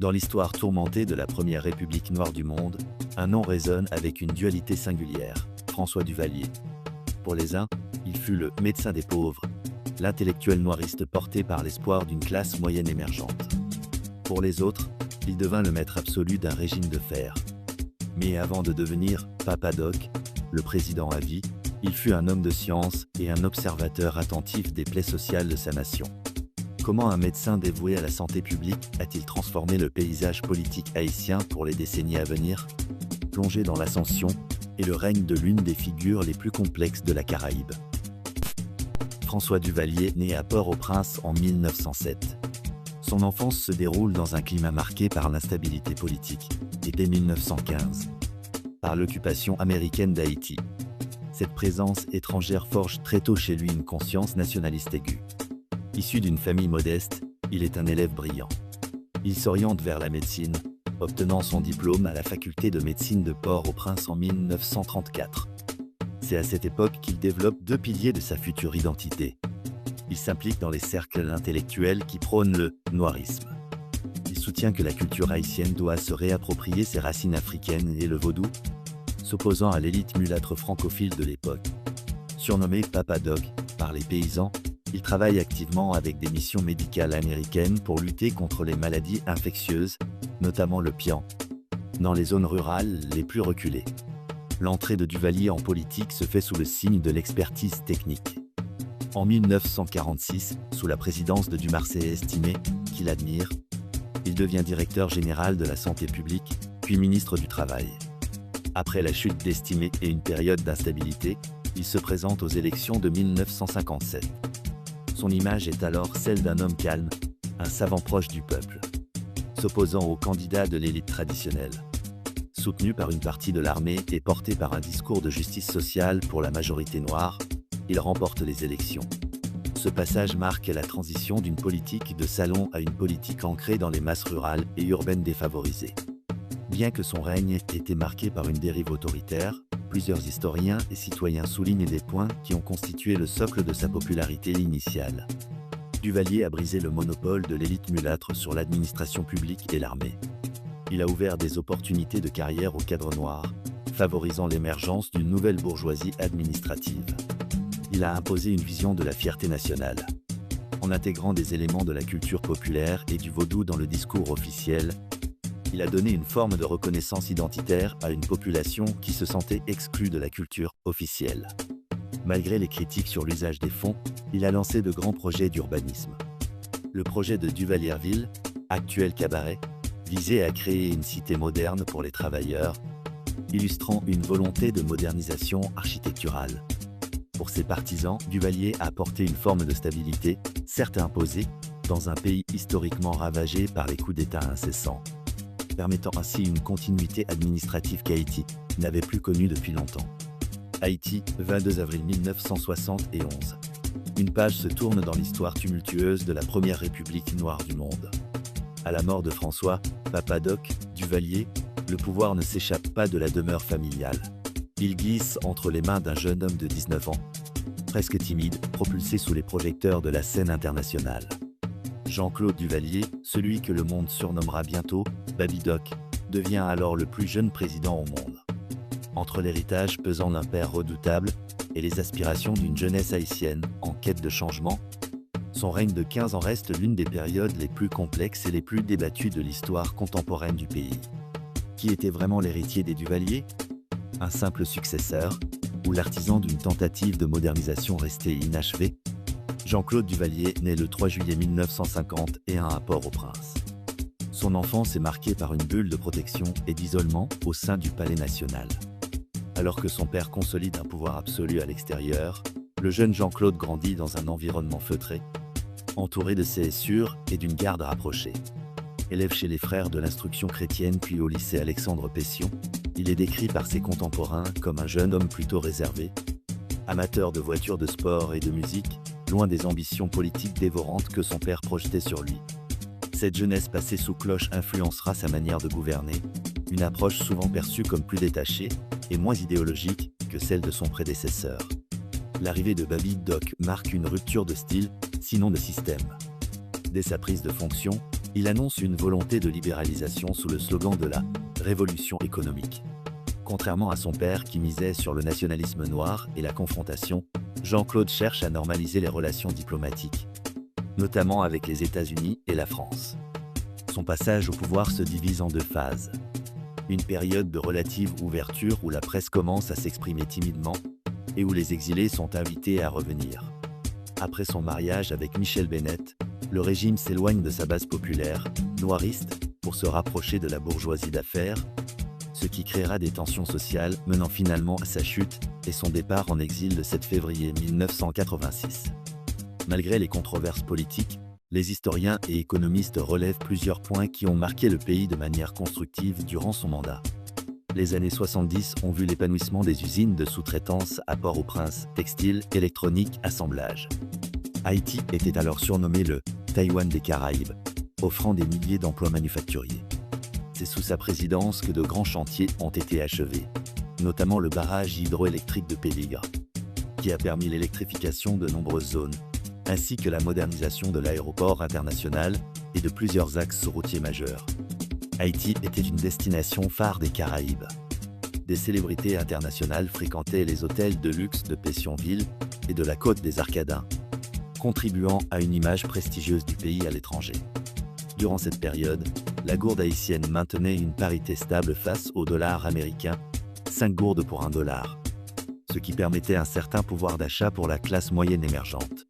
Dans l'histoire tourmentée de la première république noire du monde, un nom résonne avec une dualité singulière, François Duvalier. Pour les uns, il fut le « médecin des pauvres », l'intellectuel noiriste porté par l'espoir d'une classe moyenne émergente. Pour les autres, il devint le maître absolu d'un régime de fer. Mais avant de devenir « Papa Doc », le président à vie, il fut un homme de science et un observateur attentif des plaies sociales de sa nation. Comment un médecin dévoué à la santé publique a-t-il transformé le paysage politique haïtien pour les décennies à venir? Plongé dans l'ascension et le règne de l'une des figures les plus complexes de la Caraïbe. François Duvalier naît à Port-au-Prince en 1907. Son enfance se déroule dans un climat marqué par l'instabilité politique, et dès 1915, par l'occupation américaine d'Haïti. Cette présence étrangère forge très tôt chez lui une conscience nationaliste aiguë. Issu d'une famille modeste, il est un élève brillant. Il s'oriente vers la médecine, obtenant son diplôme à la faculté de médecine de Port-au-Prince en 1934. C'est à cette époque qu'il développe deux piliers de sa future identité. Il s'implique dans les cercles intellectuels qui prônent le noirisme. Il soutient que la culture haïtienne doit se réapproprier ses racines africaines et le vaudou, s'opposant à l'élite mulâtre francophile de l'époque. Surnommé Papa Doc par les paysans, il travaille activement avec des missions médicales américaines pour lutter contre les maladies infectieuses, notamment le pian, dans les zones rurales les plus reculées. L'entrée de Duvalier en politique se fait sous le signe de l'expertise technique. En 1946, sous la présidence de Dumarsais estimé, qu'il admire, il devient directeur général de la santé publique, puis ministre du Travail. Après la chute d'Estimé et une période d'instabilité, il se présente aux élections de 1957. Son image est alors celle d'un homme calme, un savant proche du peuple, s'opposant aux candidats de l'élite traditionnelle. Soutenu par une partie de l'armée et porté par un discours de justice sociale pour la majorité noire, il remporte les élections. Ce passage marque la transition d'une politique de salon à une politique ancrée dans les masses rurales et urbaines défavorisées. Bien que son règne ait été marqué par une dérive autoritaire, plusieurs historiens et citoyens soulignent des points qui ont constitué le socle de sa popularité initiale. Duvalier a brisé le monopole de l'élite mulâtre sur l'administration publique et l'armée. Il a ouvert des opportunités de carrière aux cadres noirs, favorisant l'émergence d'une nouvelle bourgeoisie administrative. Il a imposé une vision de la fierté nationale, en intégrant des éléments de la culture populaire et du vaudou dans le discours officiel. Il a donné une forme de reconnaissance identitaire à une population qui se sentait exclue de la culture officielle. Malgré les critiques sur l'usage des fonds, il a lancé de grands projets d'urbanisme. Le projet de Duvalierville, actuel cabaret, visait à créer une cité moderne pour les travailleurs, illustrant une volonté de modernisation architecturale. Pour ses partisans, Duvalier a apporté une forme de stabilité, certes imposée, dans un pays historiquement ravagé par les coups d'État incessants, permettant ainsi une continuité administrative qu'Haïti n'avait plus connue depuis longtemps. Haïti, 22 avril 1971. Une page se tourne dans l'histoire tumultueuse de la première république noire du monde. À la mort de François, Papa Doc, Duvalier, le pouvoir ne s'échappe pas de la demeure familiale. Il glisse entre les mains d'un jeune homme de 19 ans, presque timide, propulsé sous les projecteurs de la scène internationale. Jean-Claude Duvalier, celui que le monde surnommera bientôt Baby Doc, devient alors le plus jeune président au monde. Entre l'héritage pesant d'un père redoutable et les aspirations d'une jeunesse haïtienne en quête de changement, son règne de 15 ans reste l'une des périodes les plus complexes et les plus débattues de l'histoire contemporaine du pays. Qui était vraiment l'héritier des Duvalier? Un simple successeur, ou l'artisan d'une tentative de modernisation restée inachevée? Jean-Claude Duvalier naît le 3 juillet 1951 à Port-au-Prince. Son enfance est marquée par une bulle de protection et d'isolement au sein du Palais national. Alors que son père consolide un pouvoir absolu à l'extérieur, le jeune Jean-Claude grandit dans un environnement feutré, entouré de censures et d'une garde rapprochée. Élève chez les frères de l'instruction chrétienne puis au lycée Alexandre Pession, il est décrit par ses contemporains comme un jeune homme plutôt réservé, amateur de voitures de sport et de musique, loin des ambitions politiques dévorantes que son père projetait sur lui. Cette jeunesse passée sous cloche influencera sa manière de gouverner, une approche souvent perçue comme plus détachée et moins idéologique que celle de son prédécesseur. L'arrivée de Baby Doc marque une rupture de style, sinon de système. Dès sa prise de fonction, Il annonce une volonté de libéralisation sous le slogan de la révolution économique. Contrairement à son père qui misait sur le nationalisme noir et la confrontation, Jean-Claude cherche à normaliser les relations diplomatiques, notamment avec les États-Unis et la France. Son passage au pouvoir se divise en deux phases. Une période de relative ouverture où la presse commence à s'exprimer timidement et où les exilés sont invités à revenir. Après son mariage avec Michel Bennett, le régime s'éloigne de sa base populaire, noiriste, pour se rapprocher de la bourgeoisie d'affaires, ce qui créera des tensions sociales menant finalement à sa chute et son départ en exil le 7 février 1986. Malgré les controverses politiques, les historiens et économistes relèvent plusieurs points qui ont marqué le pays de manière constructive durant son mandat. Les années 70 ont vu l'épanouissement des usines de sous-traitance à Port-au-Prince, textile, électronique, assemblage. Haïti était alors surnommé le Taïwan des Caraïbes, offrant des milliers d'emplois manufacturiers. C'est sous sa présidence que de grands chantiers ont été achevés, notamment le barrage hydroélectrique de Péligre, qui a permis l'électrification de nombreuses zones, ainsi que la modernisation de l'aéroport international et de plusieurs axes routiers majeurs. Haïti était une destination phare des Caraïbes. Des célébrités internationales fréquentaient les hôtels de luxe de Pétionville et de la côte des Arcadins, contribuant à une image prestigieuse du pays à l'étranger. Durant cette période, la gourde haïtienne maintenait une parité stable face au dollar américain, 5 gourdes pour $1, ce qui permettait un certain pouvoir d'achat pour la classe moyenne émergente.